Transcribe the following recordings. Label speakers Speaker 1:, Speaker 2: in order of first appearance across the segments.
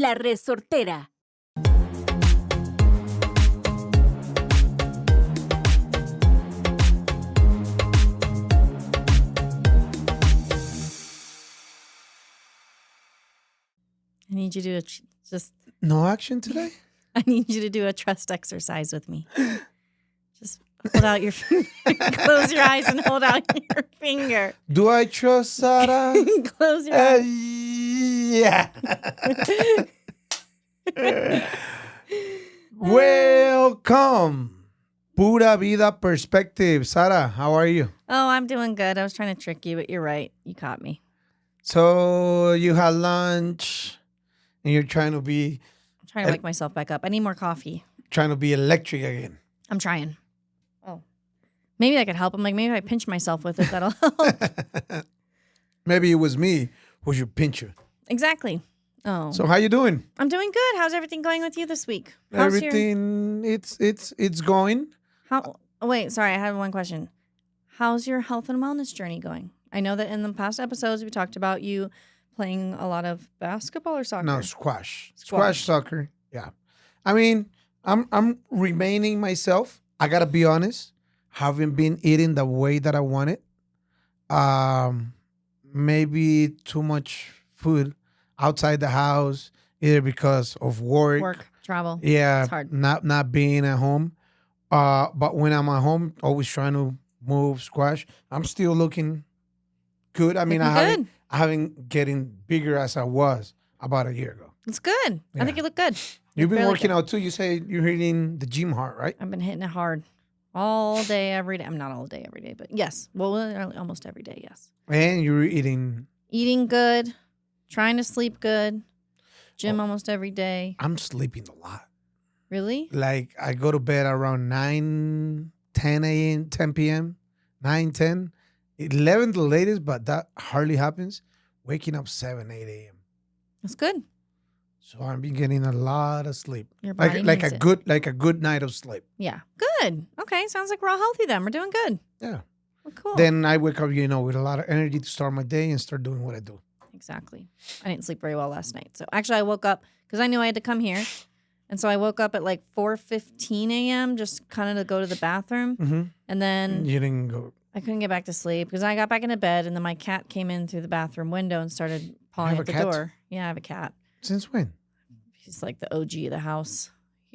Speaker 1: La resortera.
Speaker 2: I need you to just...
Speaker 3: No action today?
Speaker 2: I need you to do a trust exercise with me. Just hold out your finger. Close your eyes and hold out your finger.
Speaker 3: Do I trust Sarah?
Speaker 2: Close your eyes.
Speaker 3: Yeah. Welcome. Pura Vida Perspective. Sarah, how are you?
Speaker 2: Oh, I'm doing good. I was trying to trick you, but you're right. You caught me.
Speaker 3: So you had lunch and you're trying to
Speaker 2: Wake myself back up. I need more coffee.
Speaker 3: trying to be electric again.
Speaker 2: I'm trying. Oh. Maybe that could help. I'm like, maybe if I pinch myself with it, that'll help.
Speaker 3: Maybe it was me who's your pincher.
Speaker 2: Exactly. Oh.
Speaker 3: So how you doing?
Speaker 2: I'm doing good. How's everything going with you this week?
Speaker 3: Everything it's going.
Speaker 2: Wait, sorry, I had one question. How's your health and wellness journey going? I know that in the past episodes we talked about you playing a lot of basketball or soccer.
Speaker 3: No, squash, soccer. Yeah, I mean, I'm remaining myself. I gotta be honest. Haven't been eating the way that I wanted. Maybe too much food outside the house, either because of work,
Speaker 2: travel.
Speaker 3: Yeah,
Speaker 2: it's hard.
Speaker 3: Not being at home. But when I'm at home, always trying to move, squash. I'm still looking good. I mean, I haven't getting bigger as I was about a year ago.
Speaker 2: It's good.
Speaker 3: Yeah.
Speaker 2: I think you look good.
Speaker 3: You've been working out too. You say you're hitting the gym hard, right?
Speaker 2: I've been hitting it hard all day, every day. I'm not all day, every day, but yes. Well, almost every day, yes.
Speaker 3: And you're eating
Speaker 2: good, trying to sleep good, gym almost every day.
Speaker 3: I'm sleeping a lot.
Speaker 2: Really?
Speaker 3: Like I go to bed around 9, 10 a.m., 10 p.m., 9, 10, 11 the latest, but that hardly happens. Waking up 7, 8 a.m.
Speaker 2: That's good.
Speaker 3: So I've been getting a lot of sleep.
Speaker 2: Your body
Speaker 3: like
Speaker 2: needs
Speaker 3: a good night of sleep.
Speaker 2: Yeah. Good. Okay. Sounds like we're all healthy then. We're doing good.
Speaker 3: Yeah.
Speaker 2: Well, cool.
Speaker 3: Then I wake up, with a lot of energy to start my day and start doing what I do.
Speaker 2: Exactly. I didn't sleep very well last night. So actually I woke up because I knew I had to come here. And so I woke up at like 4:15 a.m. just kind of to go to the bathroom.
Speaker 3: Mm-hmm.
Speaker 2: And then
Speaker 3: You didn't go.
Speaker 2: I couldn't get back to sleep because I got back into bed and then my cat came in through the bathroom window and started pawing
Speaker 3: have
Speaker 2: at the
Speaker 3: a cat?
Speaker 2: door. Yeah, I have a cat.
Speaker 3: Since when?
Speaker 2: He's like the OG of the house.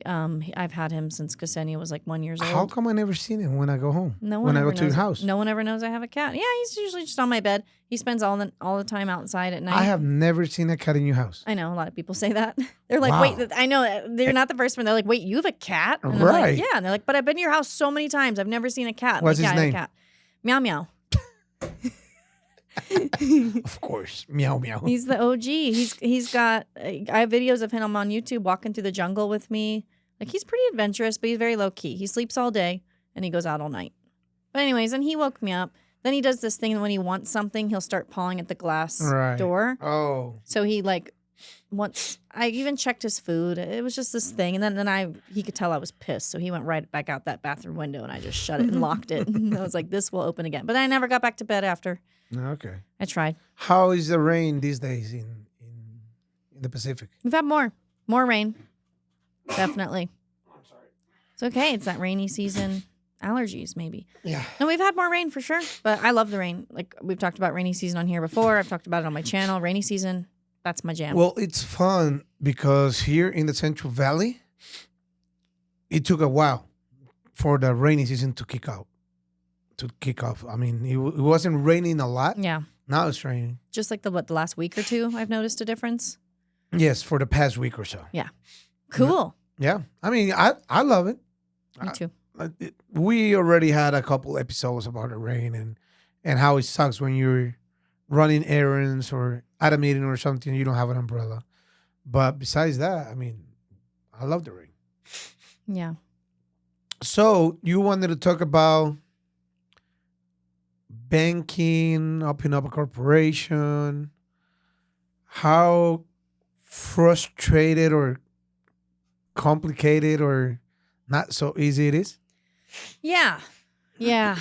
Speaker 2: I've had him since Ksenia was like 1 year old.
Speaker 3: How come I never seen him when I go home?
Speaker 2: No one
Speaker 3: when I
Speaker 2: ever
Speaker 3: go to your house?
Speaker 2: No one ever knows I have a cat. Yeah, he's usually just on my bed. He spends all the time outside at night.
Speaker 3: I have never seen a cat in your house.
Speaker 2: I know a lot of people say that. They're like,
Speaker 3: Wow.
Speaker 2: wait, I know they're not the first one. They're like, wait, you have a cat? And I'm
Speaker 3: Right.
Speaker 2: like, yeah. And they're like, but I've been to your house so many times. I've never seen a cat. I'm
Speaker 3: What's
Speaker 2: like,
Speaker 3: his
Speaker 2: yeah, I have
Speaker 3: name?
Speaker 2: a cat. Meow meow.
Speaker 3: Of course. Meow, meow.
Speaker 2: He's the OG. He's got. I have videos of him on YouTube walking through the jungle with me. Like he's pretty adventurous, but he's very low key. He sleeps all day and he goes out all night. But anyways, and he woke me up. Then he does this thing when he wants something, he'll start pawing at the glass door.
Speaker 3: Oh.
Speaker 2: So he I even checked his food. It was just this thing. And then he could tell I was pissed. So he went right back out that bathroom window and I just shut it and locked it. And I was like, this will open again. But I never got back to bed after.
Speaker 3: Okay.
Speaker 2: I tried.
Speaker 3: How is the rain these days in the Pacific?
Speaker 2: We've had more rain. Definitely.
Speaker 3: I'm sorry.
Speaker 2: It's okay. It's that rainy season. Allergies, maybe.
Speaker 3: Yeah.
Speaker 2: No, we've had more rain for sure. But I love the rain. Like we've talked about rainy season on here before. I've talked about it on my channel. Rainy season, that's my jam.
Speaker 3: Well, it's fun because here in the Central Valley, it took a while for the rainy season to kick off. I mean, it wasn't raining a lot.
Speaker 2: Yeah.
Speaker 3: Now it's raining.
Speaker 2: Just like the last week or two, I've noticed a difference.
Speaker 3: Yes, for the past week or so.
Speaker 2: Yeah. Cool.
Speaker 3: Yeah. I mean, I love it.
Speaker 2: Me too.
Speaker 3: We already had a couple episodes about the rain and how it sucks when you're running errands or at a meeting or something, you don't have an umbrella. But besides that, I mean, I love the rain.
Speaker 2: Yeah.
Speaker 3: So you wanted to talk about banking, opening up a corporation, how frustrated or complicated or not so easy it is?
Speaker 2: Yeah. Yeah.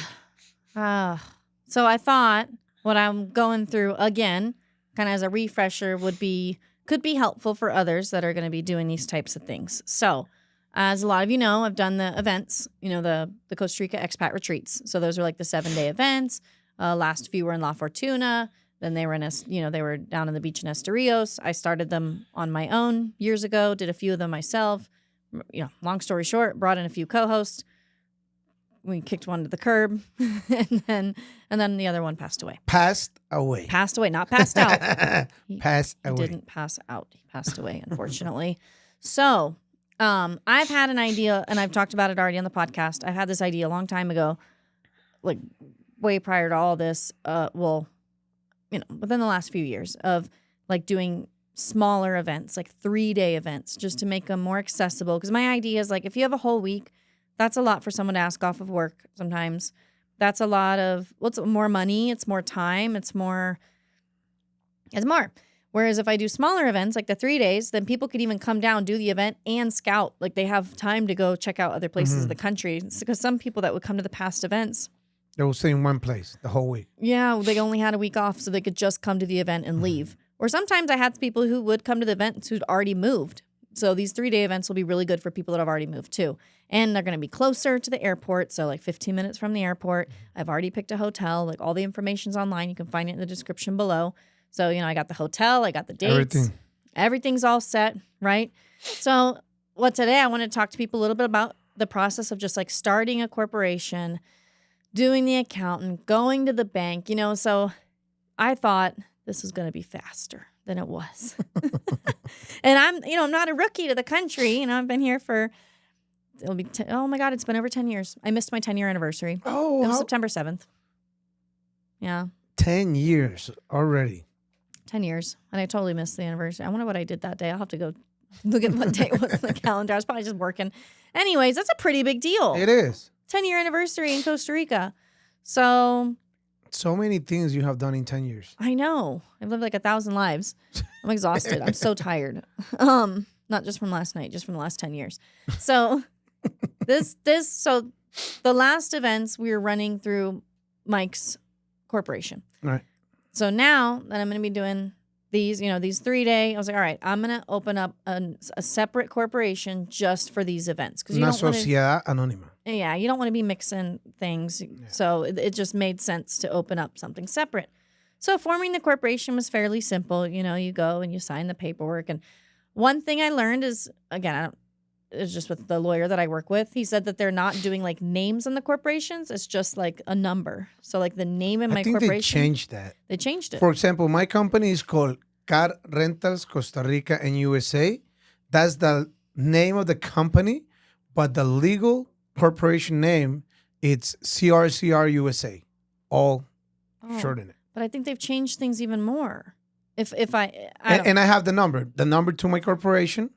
Speaker 2: So I thought what I'm going through again, kind of as a refresher, would be could be helpful for others that are going to be doing these types of things. So, as a lot of you know, I've done the events, the Costa Rica expat retreats. So those are like the 7-day events. Last few were in La Fortuna. Then they were they were down on the beach in Estorrillos. I started them on my own years ago, did a few of them myself. Long story short, brought in a few co-hosts. We kicked one to the curb, and then the other one passed away.
Speaker 3: Passed away.
Speaker 2: Passed away, not passed out.
Speaker 3: Passed
Speaker 2: He
Speaker 3: away.
Speaker 2: didn't pass out. He passed away, unfortunately. So, I've had an idea, and I've talked about it already on the podcast. I had this idea a long time ago, like way prior to all this. Within the last few years of like doing smaller events, like 3-day events, just to make them more accessible. Because my idea is like, if you have a whole week, that's a lot for someone to ask off of work sometimes. That's a lot of, it's more money, it's more time, it's more. Whereas if I do smaller events, like the 3 days, then people could even come down, do the event, and scout. Like they have time to go check out other places of the country. Because some people that would come to the past events,
Speaker 3: they will stay in one place the whole week.
Speaker 2: yeah, they only had a week off, so they could just come to the event and leave. Or sometimes I had people who would come to the event who'd already moved. So these 3-day events will be really good for people that have already moved too. And they're going to be closer to the airport, so like 15 minutes from the airport. I've already picked a hotel. Like all the information's online. You can find it in the description below. So, I got the hotel. I got the dates. Everything's all set, right? So today I want to talk to people a little bit about the process of just like starting a corporation, doing the accountant, going to the bank, So I thought this was going to be faster than it was. And I'm not a rookie to the country. I've been here for, oh my God, it's been over 10 years. I missed my 10-year anniversary.
Speaker 3: Oh,
Speaker 2: it was September 7th. Yeah.
Speaker 3: 10 years already.
Speaker 2: 10 years. And I totally missed the anniversary. I wonder what I did that day. I'll have to go look at what day it was on the calendar. I was probably just working. Anyways, that's a pretty big deal.
Speaker 3: It is.
Speaker 2: 10-year anniversary in Costa Rica. So
Speaker 3: many things you have done in 10 years.
Speaker 2: I know. I've lived like 1,000 lives. I'm exhausted. I'm so tired. Not just from last night, just from the last 10 years. So so the last events we were running through Mike's corporation.
Speaker 3: Right.
Speaker 2: So now that I'm going to be doing these 3-day, I was like, all right, I'm going to open up a separate corporation just for these events.
Speaker 3: Una sociedad anónima.
Speaker 2: Yeah, you don't want to be mixing things. Yeah. So it just made sense to open up something separate. So forming the corporation was fairly simple. You go and you sign the paperwork. And one thing I learned is, again, it's just with the lawyer that I work with. He said that they're not doing like names in the corporations. It's just like a number. So like the name in my corporation.
Speaker 3: They changed that.
Speaker 2: They changed it.
Speaker 3: For example, my company is called Car Rentals Costa Rica and USA. That's the name of the company, but the legal corporation name, it's CRCR USA. All shorten it.
Speaker 2: But I think they've changed things even more. If I
Speaker 3: and I have the number to my corporation.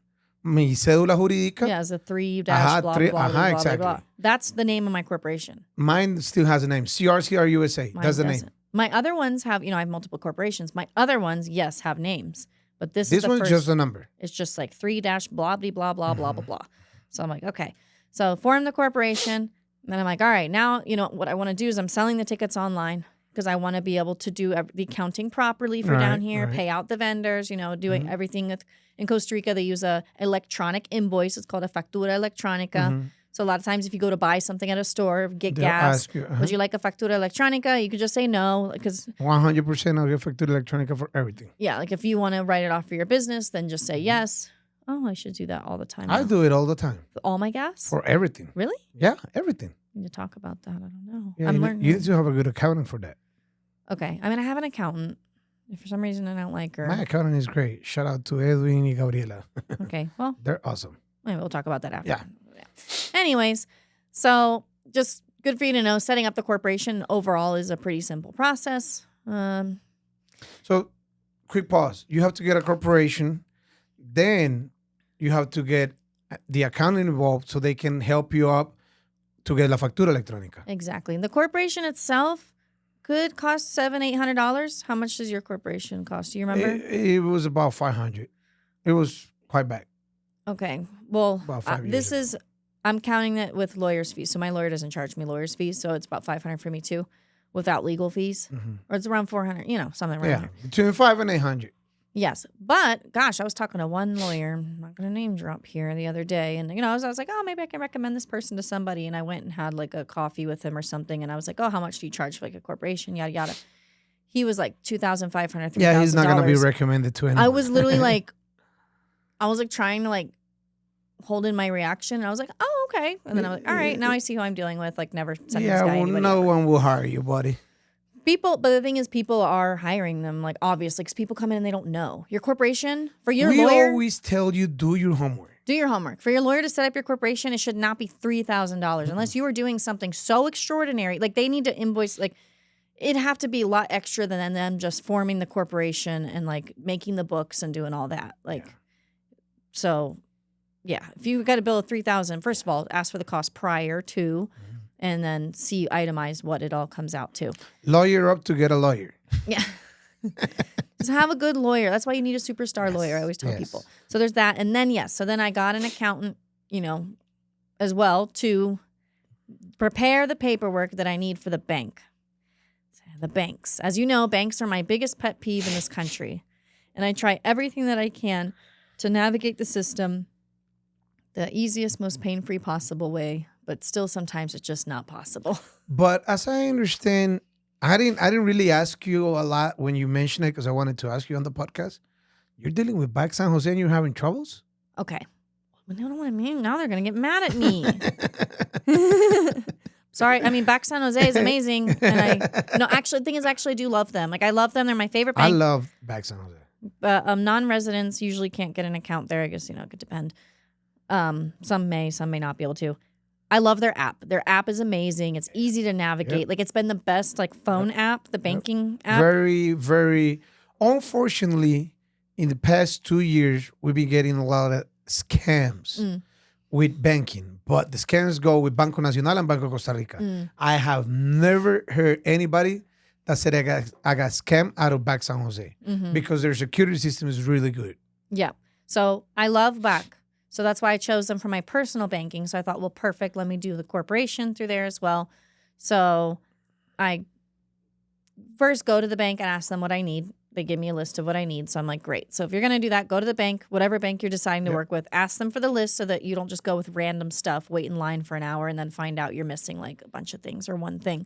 Speaker 3: Mi cédula jurídica.
Speaker 2: Yeah, it's a 3 dash blah, blah, blah, blah,
Speaker 3: exactly.
Speaker 2: blah, blah. That's the name of my corporation.
Speaker 3: Mine still has a name. CRCR USA. That's the name.
Speaker 2: My other ones have, I have multiple corporations. My other ones, yes, have names. But this
Speaker 3: one's just a number.
Speaker 2: It's just like 3 dash blah, blah, blah, blah, blah, blah, blah. So I'm like, okay. So form the corporation. And then I'm like, all right, now, what I want to do is I'm selling the tickets online because I want to be able to do the accounting properly for down here, pay out the vendors, doing everything with. In Costa Rica, they use a electronic invoice. It's called a factura electrónica. So a lot of times if you go to buy something at a store, get gas, would you like a factura electrónica? You could just say no. Because
Speaker 3: 100% I'll get factura electrónica for everything.
Speaker 2: Yeah, like if you want to write it off for your business, then just say yes. Oh, I should do that all the time.
Speaker 3: I do it all the time.
Speaker 2: For all my gas?
Speaker 3: For everything.
Speaker 2: Really?
Speaker 3: Yeah, everything.
Speaker 2: We need to talk about that. I don't know.
Speaker 3: Yeah, you need to have a good accountant for that.
Speaker 2: Okay. I have an accountant. If for some reason I don't like her.
Speaker 3: My accountant is great. Shout out to Edwin and Gabriela.
Speaker 2: Okay, well.
Speaker 3: They're awesome.
Speaker 2: Maybe we'll talk about that after.
Speaker 3: Yeah.
Speaker 2: Anyways, so just good for you to know, setting up the corporation overall is a pretty simple process.
Speaker 3: So, quick pause. You have to get a corporation. Then you have to get the accountant involved so they can help you up to get la factura electrónica.
Speaker 2: Exactly. The corporation itself could cost $700-800. How much does your corporation cost? Do you remember?
Speaker 3: It was about $500. It was quite back.
Speaker 2: Okay. Well,
Speaker 3: about 5 years ago.
Speaker 2: I'm counting it with lawyer's fees. So my lawyer doesn't charge me lawyer's fees. So it's about $500 for me too, without legal fees. Or it's around $400, something around there.
Speaker 3: Between $500 and $800.
Speaker 2: Yes. But gosh, I was talking to one lawyer, I'm not going to name drop here, the other day. And, I was like, oh, maybe I can recommend this person to somebody. And I went and had like a coffee with him or something. And I was like, oh, how much do you charge for like a corporation? Yada, yada. He was like $2,500, $3,000.
Speaker 3: Yeah, he's not going to be recommended to anyone.
Speaker 2: I was literally like, trying to like hold in my reaction. And I was like, oh, okay. And then I was like, all right, now I see who I'm dealing with. Like never send this guy anybody.
Speaker 3: No one will hire you, buddy.
Speaker 2: But the thing is, people are hiring them, like, obviously, because people come in and they don't know. Your corporation, for your lawyer... We
Speaker 3: always tell you, do your homework.
Speaker 2: Do your homework. For your lawyer to set up your corporation, it should not be $3,000 unless you are doing something so extraordinary. Like, they need to invoice, like, it'd have to be a lot extra than them just forming the corporation and, like, making the books and doing all that. Like, so, yeah. If you got a bill of $3,000, first of all, ask for the cost prior to... and then see itemize what it all comes out to.
Speaker 3: Lawyer up to get a lawyer.
Speaker 2: Yeah. Just have a good lawyer. That's why you need a superstar lawyer. I always tell people. So there's that. And then, so then I got an accountant, as well to prepare the paperwork that I need for the bank. The banks. As you know, banks are my biggest pet peeve in this country. And I try everything that I can to navigate the system the easiest, most pain-free possible way. But still, sometimes it's just not possible.
Speaker 3: But as I understand, I didn't really ask you a lot when you mentioned it because I wanted to ask you on the podcast. You're dealing with Back San Jose and you're having troubles?
Speaker 2: Okay. Well, you know what I mean? Now they're going to get mad at me. Sorry. I mean, Back San Jose is amazing. And actually, the thing is, I actually do love them. Like, I love them. They're my favorite bank.
Speaker 3: I love Back San Jose.
Speaker 2: But non-residents usually can't get an account there. I guess, it could depend. Some may not be able to. I love their app. Their app is amazing. It's easy to navigate. Yep. Like, it's been the best, like, phone app, the banking app.
Speaker 3: Very, very. Unfortunately, in the past 2 years, we've been getting a lot of scams with banking. But the scams go with Banco Nacional and Banco Costa Rica. I have never heard anybody that said I got scammed out of Back San Jose because their security system is really good.
Speaker 2: Yeah. So I love Back. So that's why I chose them for my personal banking. So I thought, well, perfect. Let me do the corporation through there as well. So I first go to the bank and ask them what I need. They give me a list of what I need. So I'm like, great. So if you're going to do that, go to the bank, whatever bank you're deciding to work with, ask them for the list so that you don't just go with random stuff, wait in line for an hour, and then find out you're missing like a bunch of things or one thing.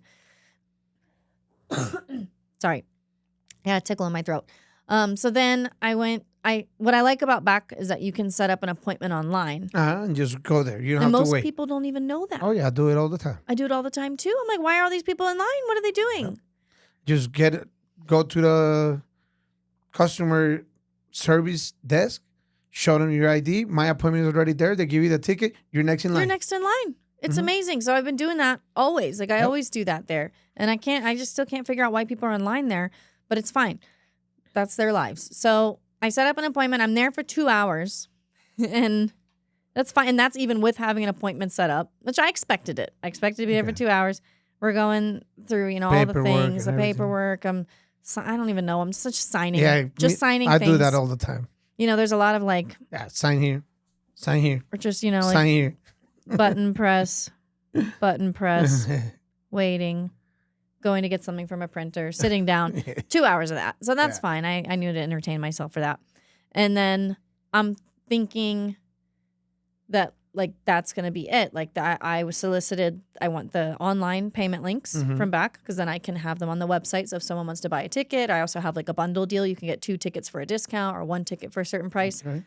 Speaker 2: Sorry. I got a tickle in my throat. So then what I like about Back is that you can set up an appointment online.
Speaker 3: And just go there. You don't have to wait.
Speaker 2: Most people don't even know that.
Speaker 3: Oh, yeah. I do it all the time.
Speaker 2: I do it all the time, too. I'm like, why are all these people in line? What are they doing?
Speaker 3: Just go to the customer service desk, show them your ID. My appointment is already there. They give you the ticket. You're next in line.
Speaker 2: You're next in line. It's amazing. So I've been doing that always. Like, I always do that there. And I just still can't figure out why people are in line there, but it's fine. That's their lives. So I set up an appointment. I'm there for 2 hours, and that's fine. And that's even with having an appointment set up, which I expected it. I expected to be there for 2 hours. We're going through, all the things, the paperwork. I don't even know. I'm just signing.
Speaker 3: Yeah,
Speaker 2: signing
Speaker 3: I
Speaker 2: things.
Speaker 3: do that all the time.
Speaker 2: There's a lot of like.
Speaker 3: Yeah, sign here. Sign here.
Speaker 2: Or just,
Speaker 3: sign
Speaker 2: like
Speaker 3: here.
Speaker 2: button press, waiting. Going to get something from a printer, sitting down, 2 hours of that. So that's fine. I knew to entertain myself for that. And then I'm thinking that, like, that's going to be it. Like, I was solicited. I want the online payment links from Back because then I can have them on the website. So if someone wants to buy a ticket, I also have, like, a bundle deal. You can get 2 tickets for a discount or 1 ticket for a certain price. Okay.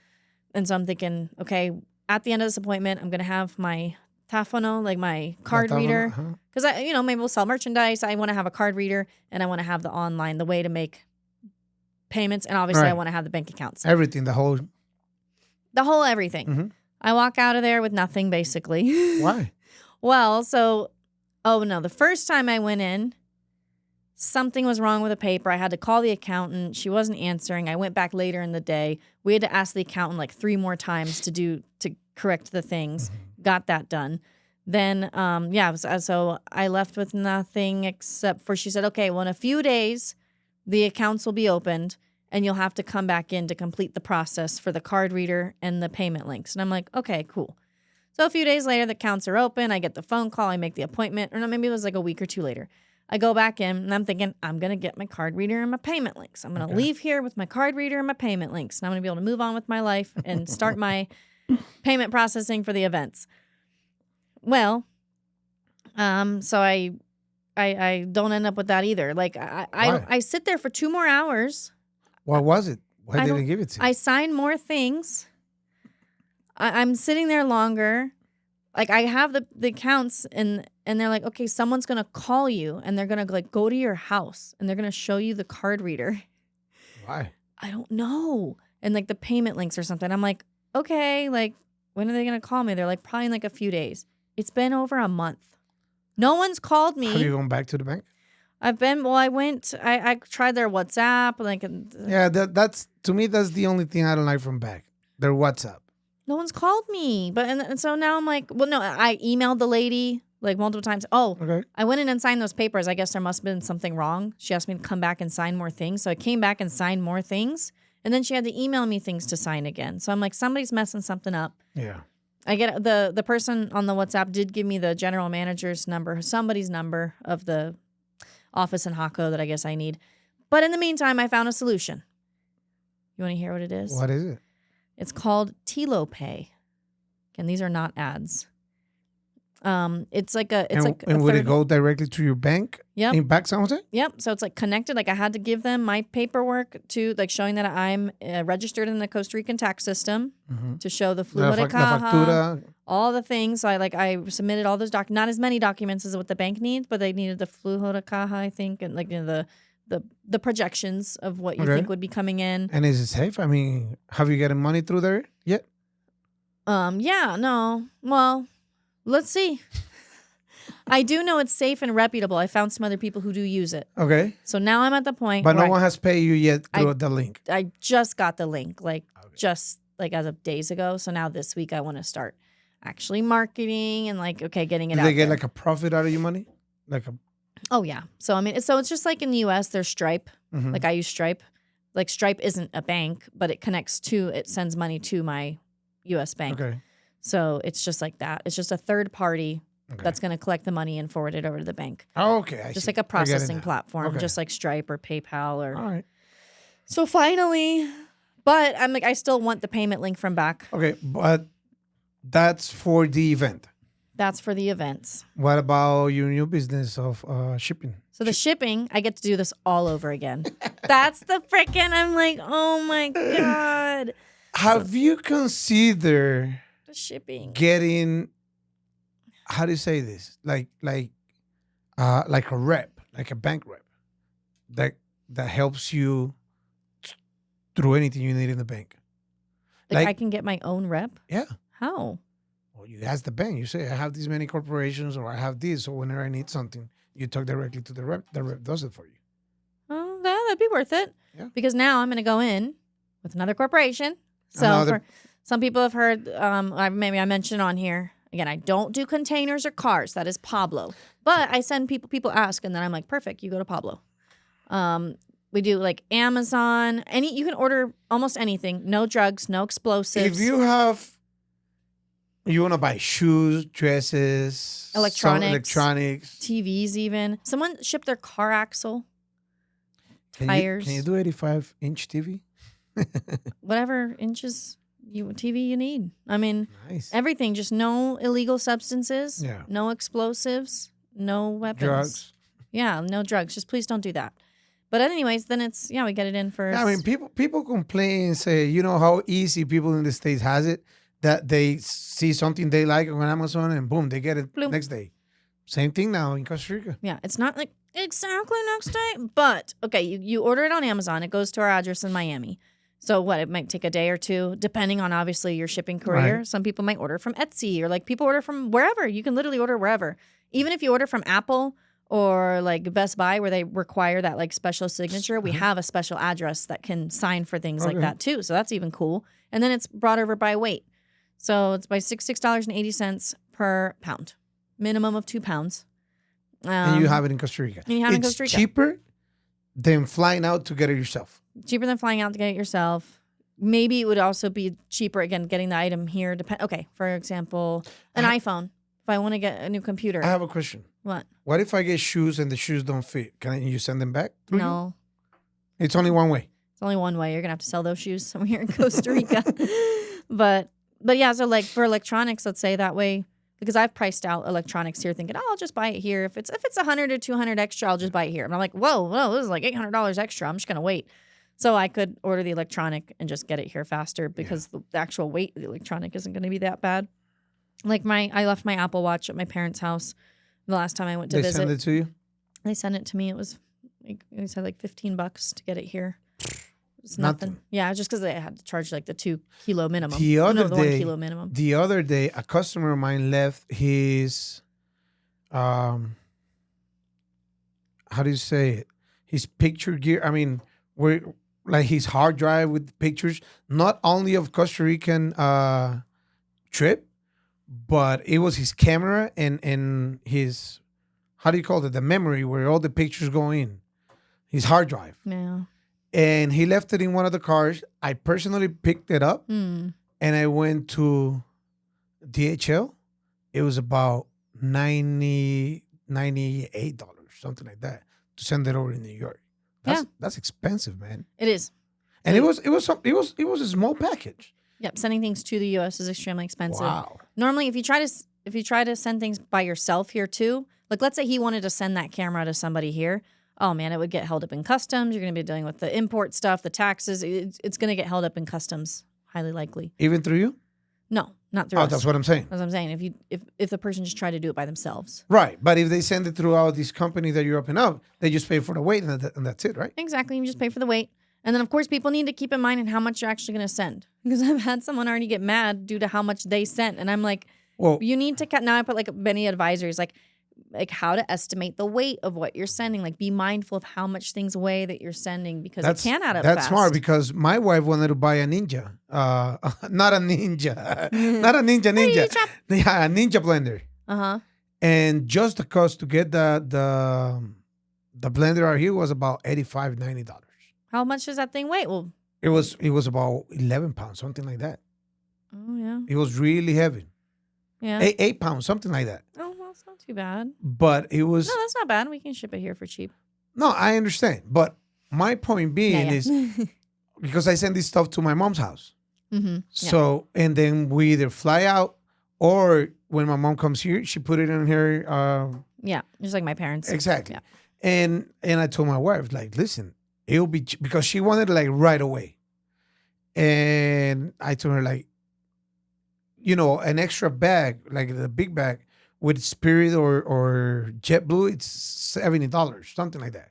Speaker 2: And so I'm thinking, okay, at the end of this appointment, I'm going to have my Tafono, like my card reader, because maybe we'll sell merchandise. I want to have a card reader, and I want to have the online, the way to make payments, and obviously I want to have the bank accounts,
Speaker 3: everything, the whole
Speaker 2: everything. I walk out of there with nothing, basically.
Speaker 3: Why?
Speaker 2: Well, the first time I went in, something was wrong with the paper. I had to call the accountant. She wasn't answering. I went back later in the day. We had to ask the accountant like 3 more times to correct the things. Got that done. Then, so I left with nothing except for, she said, okay, well, in a few days, the accounts will be opened and you'll have to come back in to complete the process for the card reader and the payment links. And I'm like, okay, cool. So a few days later, the accounts are open. I get the phone call. I make the appointment. Or no, maybe it was like a week or 2 later. I go back in and I'm thinking, I'm going to get my card reader and my payment links. I'm going to leave here with my card reader and my payment links. And I'm going to be able to move on with my life and start my payment processing for the events. Well, so I don't end up with that either. Like I sit there for 2 more hours.
Speaker 3: What was it? Why didn't they give it to you?
Speaker 2: I sign more things. I'm sitting there longer. Like I have the accounts and they're like, okay, someone's gonna call you and they're gonna like go to your house and they're gonna show you the card reader.
Speaker 3: Why?
Speaker 2: I don't know. And like the payment links or something. I'm like, okay, like when are they gonna call me? They're like probably in like a few days. It's been over a month. No one's called me.
Speaker 3: Have you gone back to the bank?
Speaker 2: I tried their WhatsApp. Like,
Speaker 3: yeah, that's to me, that's the only thing I don't like from bank. Their WhatsApp.
Speaker 2: No one's called me. But and so now I'm like, well, no, I emailed the lady like multiple times. Oh,
Speaker 3: okay.
Speaker 2: I went in and signed those papers. I guess there must have been something wrong. She asked me to come back and sign more things. So I came back and signed more things. And then she had to email me things to sign again. So I'm like, somebody's messing something up.
Speaker 3: Yeah.
Speaker 2: I get the person on the WhatsApp did give me the general manager's number, somebody's number of the office in Hako that I guess I need. But in the meantime, I found a solution. You want to hear what it is?
Speaker 3: What is it?
Speaker 2: It's called Tilo Pay. Again, these are not ads. It's like a
Speaker 3: and would it go directly to your bank?
Speaker 2: Yep.
Speaker 3: In back San Jose?
Speaker 2: Yep. So it's like connected. Like I had to give them my paperwork to like showing that I'm registered in the Costa Rican tax system to show the flujo de caja, all the things. So I submitted all those documents. Not as many documents as what the bank needs, but they needed the flujo de caja, I think, and like the projections of what you think would be coming in.
Speaker 3: And is it safe? I mean, have you gotten money through there yet?
Speaker 2: Yeah, no. Well, let's see. I do know it's safe and reputable. I found some other people who do use it.
Speaker 3: Okay.
Speaker 2: So now I'm at the point
Speaker 3: but no one has paid you yet through the link.
Speaker 2: I just got the link, just as of days ago. So now this week I want to start actually marketing and getting it out.
Speaker 3: Do they get like a profit out of your money?
Speaker 2: Oh yeah. So I mean, it's just like in the US, there's Stripe. Like I use Stripe. Like Stripe isn't a bank, but it sends money to my US bank.
Speaker 3: Okay.
Speaker 2: So it's just like that. It's just a third party that's going to collect the money and forward it over to the bank.
Speaker 3: Oh, okay.
Speaker 2: Just like a processing platform, just like Stripe or PayPal or.
Speaker 3: All right.
Speaker 2: So finally, but I'm like, I still want the payment link from back.
Speaker 3: Okay, but that's for the event.
Speaker 2: That's for the events.
Speaker 3: What about your new business of shipping?
Speaker 2: So the shipping, I get to do this all over again. That's the freaking, I'm like, oh my God.
Speaker 3: Have you considered
Speaker 2: the shipping
Speaker 3: getting, how do you say this? Like a rep, like a bank rep that helps you through anything you need in the bank.
Speaker 2: Like I can get my own rep?
Speaker 3: Yeah.
Speaker 2: How?
Speaker 3: Well, you ask the bank. You say, I have these many corporations or I have this. So whenever I need something, you talk directly to the rep. The rep does it for you.
Speaker 2: Oh, that'd be worth it.
Speaker 3: Yeah.
Speaker 2: Because now I'm going to go in with another corporation. So for some people have heard, maybe I mentioned on here, again, I don't do containers or cars. That is Pablo. But I send people ask, and then I'm like, perfect, you go to Pablo. We do like Amazon. You can order almost anything. No drugs, no explosives.
Speaker 3: If you want to buy shoes, dresses,
Speaker 2: electronics,
Speaker 3: TVs
Speaker 2: even. Someone shipped their car axle, tires.
Speaker 3: Can you do 85-inch TV?
Speaker 2: Whatever inches TV you need. I mean,
Speaker 3: nice.
Speaker 2: Everything. Just no illegal substances.
Speaker 3: Yeah.
Speaker 2: No explosives. No weapons.
Speaker 3: Drugs.
Speaker 2: Yeah, no drugs. Just please don't do that. But anyways, then we get it in first.
Speaker 3: I mean, people complain and say, you know how easy people in the States has it, that they see something they like on Amazon and boom, they get it next day. Same thing now in Costa Rica.
Speaker 2: Yeah, it's not like exactly next day, but okay, you order it on Amazon. It goes to our address in Miami. So it might take a day or two, depending on obviously your shipping courier. Right. Some people might order from Etsy or people order from wherever. You can literally order wherever. Even if you order from Apple or like Best Buy where they require that special signature, we have a special address that can sign for things like that too. So that's even cool. And then it's brought over by weight. So it's by $6.80 per pound. Minimum of 2 pounds.
Speaker 3: And you have it in Costa Rica. It's cheaper than flying out to get it yourself.
Speaker 2: Cheaper than flying out to get it yourself. Maybe it would also be cheaper, again, getting the item here. Okay, for example, an iPhone. If I want to get a new computer.
Speaker 3: I have a question.
Speaker 2: What?
Speaker 3: What if I get shoes and the shoes don't fit? Can you send them back? Through you?
Speaker 2: No.
Speaker 3: It's only one way.
Speaker 2: It's only one way. You're gonna have to sell those shoes somewhere in Costa Rica. but yeah, so like for electronics, let's say that way, because I've priced out electronics here, thinking, oh, I'll just buy it here. If it's $100 or $200 extra, I'll just buy it here. And I'm like, whoa, this is like $800 extra. I'm just gonna wait. So I could order the electronic and just get it here faster because the actual weight of the electronic isn't gonna be that bad. Like I left my Apple Watch at my parents' house the last time I went to visit.
Speaker 3: They send it to you?
Speaker 2: They sent it to me. It was like, they said like $15 to get it here. It's nothing. Yeah, just because they had to charge like the 2 kilo minimum.
Speaker 3: The
Speaker 2: 1 kilo minimum.
Speaker 3: The other day, a customer of mine left his, how do you say it? His picture gear. I mean, like his hard drive with pictures, not only of Costa Rican trip, but it was his camera and his, how do you call it? The memory where all the pictures go in. His hard drive.
Speaker 2: Yeah.
Speaker 3: And he left it in one of the cars. I personally picked it up and I went to DHL. It was about $98, something like that, to send it over in New York. That's expensive, man.
Speaker 2: It is.
Speaker 3: And it was a small package.
Speaker 2: Yep, sending things to the U.S. is extremely expensive.
Speaker 3: Wow.
Speaker 2: Normally, if you try to send things by yourself here too, like let's say he wanted to send that camera to somebody here. Oh man, it would get held up in customs. You're going to be dealing with the import stuff, the taxes. It's going to get held up in customs, highly likely.
Speaker 3: Even through you?
Speaker 2: No, not through us.
Speaker 3: That's what I'm saying.
Speaker 2: That's what I'm saying. If the person just tried to do it by themselves.
Speaker 3: Right, but if they send it throughout this company that you're opening up, they just pay for the weight and that's it, right?
Speaker 2: Exactly. You just pay for the weight. And then, of course, people need to keep in mind and how much you're actually going to send. Because I've had someone already get mad due to how much they sent. And I'm like, well, you need to now I put like many advisors, like how to estimate the weight of what you're sending. Like be mindful of how much things weigh that you're sending because it can add up
Speaker 3: That's
Speaker 2: fast.
Speaker 3: smart because my wife wanted to buy a Ninja. Not a Ninja. Not a Ninja. Yeah, a Ninja blender.
Speaker 2: Uh-huh.
Speaker 3: And just the cost to get the blender out here was about $85, $90.
Speaker 2: How much does that thing weigh? Well,
Speaker 3: it was about 11 pounds, something like that.
Speaker 2: Oh, yeah.
Speaker 3: It was really heavy.
Speaker 2: Yeah.
Speaker 3: 8 pounds, something like that.
Speaker 2: Oh, well, it's not too bad.
Speaker 3: But it was...
Speaker 2: No, that's not bad. We can ship it here for cheap.
Speaker 3: No, I understand. But my point being is because I send this stuff to my mom's house.
Speaker 2: Mm-hmm.
Speaker 3: So, and then we either fly out or when my mom comes here, she put it in her...
Speaker 2: yeah, just like my parents.
Speaker 3: Exactly.
Speaker 2: Yeah.
Speaker 3: And I told my wife, like, listen, it'll be... Because she wanted it like right away. And I told her like, you know, an extra bag, like the big bag with Spirit or JetBlue, it's $70, something like that.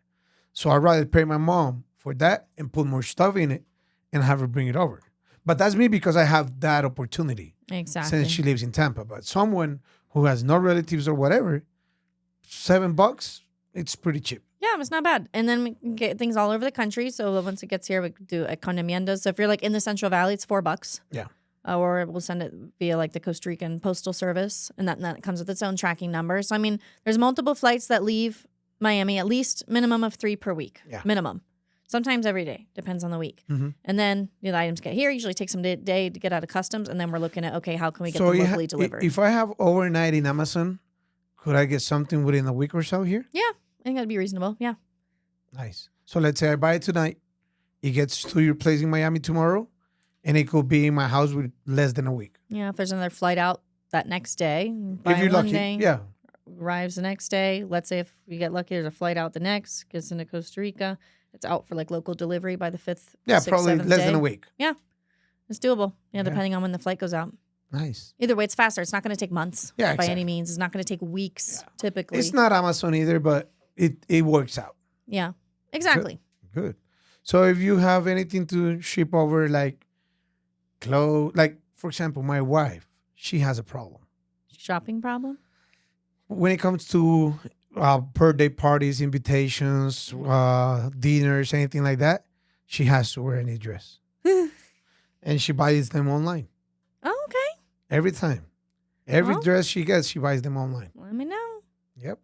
Speaker 3: So I'd rather pay my mom for that and put more stuff in it and have her bring it over. But that's me because I have that opportunity.
Speaker 2: Exactly.
Speaker 3: Since she lives in Tampa. But someone who has no relatives or whatever, $7, it's pretty cheap.
Speaker 2: Yeah, it's not bad. And then we can get things all over the country. So once it gets here, we can do economiendas. So if you're like in the Central Valley, it's $4.
Speaker 3: Yeah.
Speaker 2: Or we'll send it via like the Costa Rican Postal Service. And that comes with its own tracking number. So, I mean, there's multiple flights that leave Miami, at least minimum of 3 per week.
Speaker 3: Yeah.
Speaker 2: Minimum. Sometimes every day. Depends on the week.
Speaker 3: Mm-hmm.
Speaker 2: And then the items get here. Usually takes some day to get out of customs. And then we're looking at, okay, how can we get them locally delivered?
Speaker 3: If I have overnight in Amazon, could I get something within a week or so here?
Speaker 2: Yeah. I think that'd be reasonable. Yeah.
Speaker 3: Nice. So let's say I buy it tonight. It gets to your place in Miami tomorrow. And it could be in my house with less than a week.
Speaker 2: Yeah, if there's another flight out that next day.
Speaker 3: If you're lucky,
Speaker 2: day,
Speaker 3: yeah.
Speaker 2: Arrives the next day. Let's say if you get lucky, there's a flight out the next, gets into Costa Rica. It's out for like local delivery by the 5th,
Speaker 3: Yeah,
Speaker 2: 6th,
Speaker 3: probably
Speaker 2: 7th
Speaker 3: less
Speaker 2: day.
Speaker 3: than a week.
Speaker 2: Yeah, it's doable. Yeah, depending on when the flight goes out.
Speaker 3: Nice.
Speaker 2: Either way, it's faster. It's not going to take months
Speaker 3: Yeah,
Speaker 2: by
Speaker 3: exactly.
Speaker 2: any means. It's not going to take weeks typically.
Speaker 3: It's not Amazon either, but it works out.
Speaker 2: Yeah, exactly.
Speaker 3: Good. So if you have anything to ship over, like clothes, like for example, my wife, she has a problem.
Speaker 2: Shopping problem?
Speaker 3: When it comes to birthday parties, invitations, dinners, anything like that, she has to wear any dress. And she buys them online.
Speaker 2: Oh, okay.
Speaker 3: Every time. Every dress she gets, she buys them online.
Speaker 2: Let me know.
Speaker 3: Yep.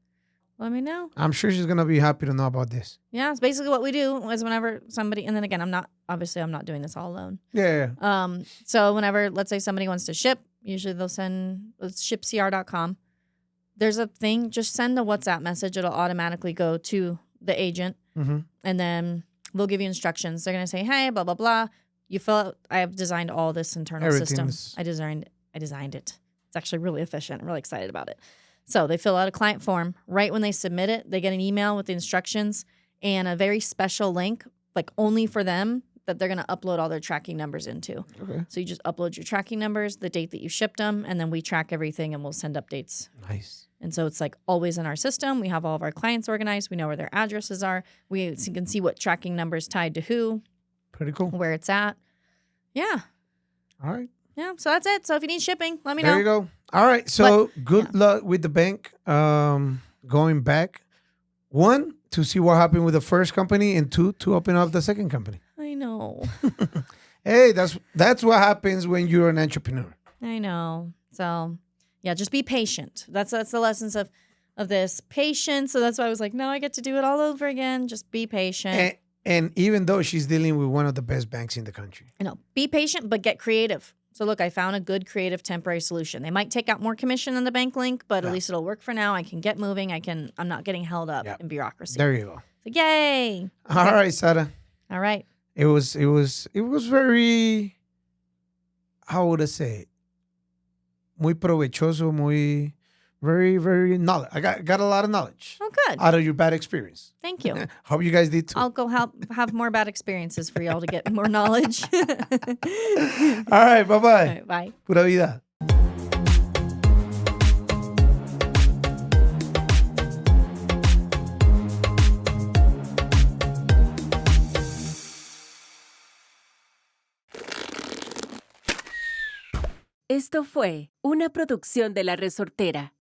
Speaker 2: Let me know.
Speaker 3: I'm sure she's going to be happy to know about this.
Speaker 2: Yeah, it's basically what we do is whenever somebody, and then again, I'm not doing this all alone.
Speaker 3: Yeah.
Speaker 2: So whenever, let's say somebody wants to ship, usually they'll send, it's shipcr.com. there's a thing. Just send a WhatsApp message. It'll automatically go to the agent.
Speaker 3: Mm-hmm.
Speaker 2: And then they'll give you instructions. They're going to say, hey, blah, blah, blah. You fill out. I have designed all this internal system. I designed it. It's actually really efficient. I'm really excited about it. So they fill out a client form. Right when they submit it, they get an email with the instructions and a very special link, like only for them, that they're going to upload all their tracking numbers into.
Speaker 3: Okay.
Speaker 2: So you just upload your tracking numbers, the date that you shipped them, and then we track everything and we'll send updates.
Speaker 3: Nice.
Speaker 2: And so it's like always in our system. We have all of our clients organized. We know where their addresses are. We can see what tracking number is tied to who.
Speaker 3: Pretty cool.
Speaker 2: Where it's at. Yeah.
Speaker 3: All right.
Speaker 2: Yeah. So that's it. So if you need shipping, let me know.
Speaker 3: There you go. All right. So good luck with the bank. Going back. 1, to see what happened with the first company, and 2, to open up the second company.
Speaker 2: I know.
Speaker 3: Hey, that's what happens when you're an entrepreneur.
Speaker 2: I know. So yeah, just be patient. That's the lessons of this. Patience. So that's why I was like, no, I get to do it all over again. Just be patient.
Speaker 3: And even though she's dealing with one of the best banks in the country.
Speaker 2: I know. Be patient, but get creative. So look, I found a good creative temporary solution. They might take out more commission than the bank link, but at least it'll work for now. I can get moving. I'm not getting held up in bureaucracy.
Speaker 3: There you go.
Speaker 2: So yay.
Speaker 3: All right, Sarah.
Speaker 2: All right.
Speaker 3: It was very, how would I say it? Muy provechoso, very, very knowledge. I got a lot of knowledge.
Speaker 2: Oh, good.
Speaker 3: Out of your bad experience.
Speaker 2: Thank you.
Speaker 3: Hope you guys did too.
Speaker 2: I'll go have more bad experiences for y'all to get more knowledge.
Speaker 3: All right, bye-bye.
Speaker 2: All right, bye.
Speaker 3: Pura vida.
Speaker 1: Esto fue una producción de La Resortera.